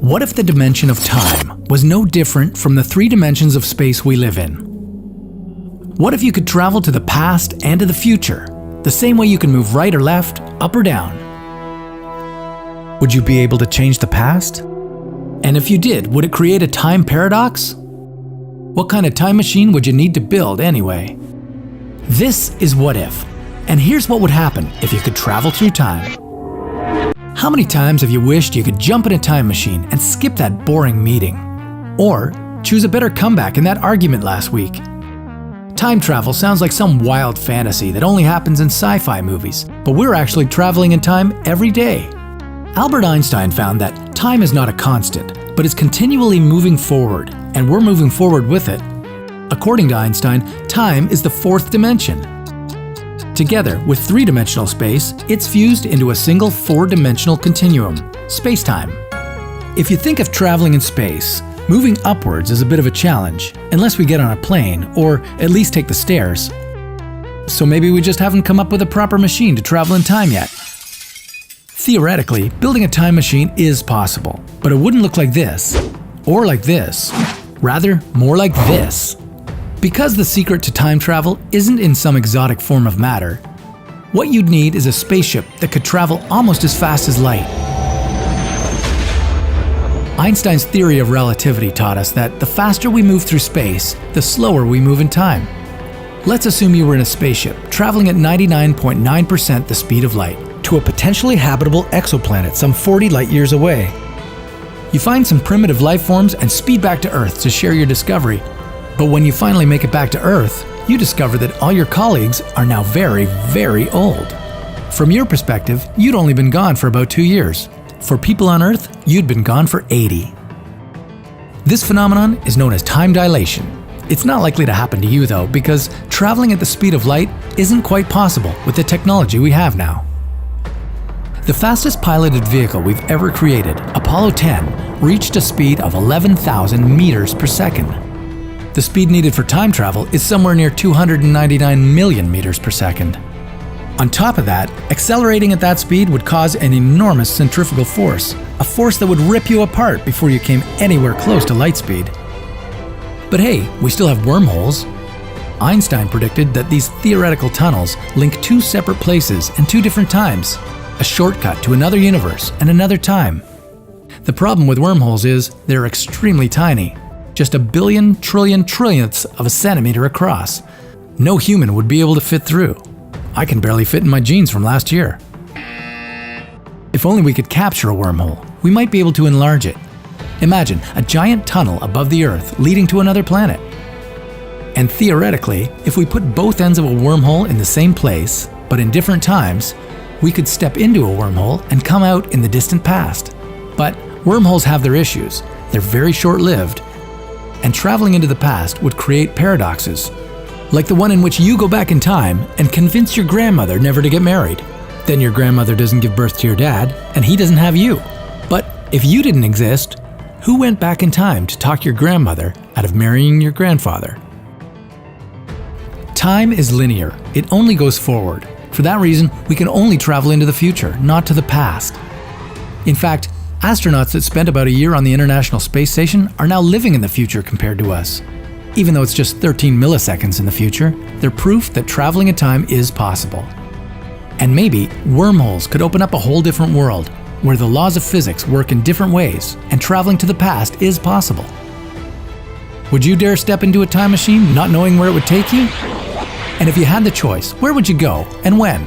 What if the dimension of time was no different from the three dimensions of space we live in? What if you could travel to the past and to the future, the same way you can move right or left, up or down? Would you be able to change the past? And if you did, would it create a time paradox? What kind of time machine would you need to build anyway? This is What If, and here's what would happen if you could travel through time. How many times have you wished you could jump in a time machine and skip that boring meeting? Or choose a better comeback in that argument last week? Time travel sounds like some wild fantasy that only happens in sci-fi movies, but we're actually traveling in time every day. Albert Einstein found that time is not a constant, but is continually moving forward, and we're moving forward with it. According to Einstein, time is the fourth dimension. Together with three-dimensional space, it's fused into a single four-dimensional continuum, space-time. If you think of traveling in space, moving upwards is a bit of a challenge, unless we get on a plane, or at least take the stairs. So maybe we just haven't come up with a proper machine to travel in time yet. Theoretically, building a time machine is possible, but it wouldn't look like this, or like this. Rather, more like this. Because the secret to time travel isn't in some exotic form of matter, what you'd need is a spaceship that could travel almost as fast as light. Einstein's theory of relativity taught us that the faster we move through space, the slower we move in time. Let's assume you were in a spaceship, traveling at 99.9% the speed of light, to a potentially habitable exoplanet some 40 light years away. You find some primitive life forms and speed back to Earth to share your discovery. But when you finally make it back to Earth, you discover that all your colleagues are now very, very old. From your perspective, you'd only been gone for about 2 years. For people on Earth, you'd been gone for 80. This phenomenon is known as time dilation. It's not likely to happen to you though, because traveling at the speed of light isn't quite possible with the technology we have now. The fastest piloted vehicle we've ever created, Apollo 10, reached a speed of 11,000 meters per second. The speed needed for time travel is somewhere near 299 million meters per second. On top of that, accelerating at that speed would cause an enormous centrifugal force, a force that would rip you apart before you came anywhere close to light speed. But hey, we still have wormholes. Einstein predicted that these theoretical tunnels link two separate places and two different times, a shortcut to another universe and another time. The problem with wormholes is they're extremely tiny. Just a billion trillion trillionths of a centimeter across. No human would be able to fit through. I can barely fit in my jeans from last year. If only we could capture a wormhole, we might be able to enlarge it. Imagine a giant tunnel above the Earth leading to another planet. And theoretically, if we put both ends of a wormhole in the same place, but in different times, we could step into a wormhole and come out in the distant past. But wormholes have their issues. They're very short-lived. And traveling into the past would create paradoxes, like the one in which you go back in time and convince your grandmother never to get married. Then your grandmother doesn't give birth to your dad, and he doesn't have you. But if you didn't exist, who went back in time to talk your grandmother out of marrying your grandfather? Time is linear. It only goes forward. For that reason, we can only travel into the future, not to the past. In fact, astronauts that spent about a year on the International Space Station are now living in the future compared to us. Even though it's just 13 milliseconds in the future, they're proof that traveling in time is possible. And maybe wormholes could open up a whole different world, where the laws of physics work in different ways and traveling to the past is possible. Would you dare step into a time machine not knowing where it would take you? And if you had the choice, where would you go and when?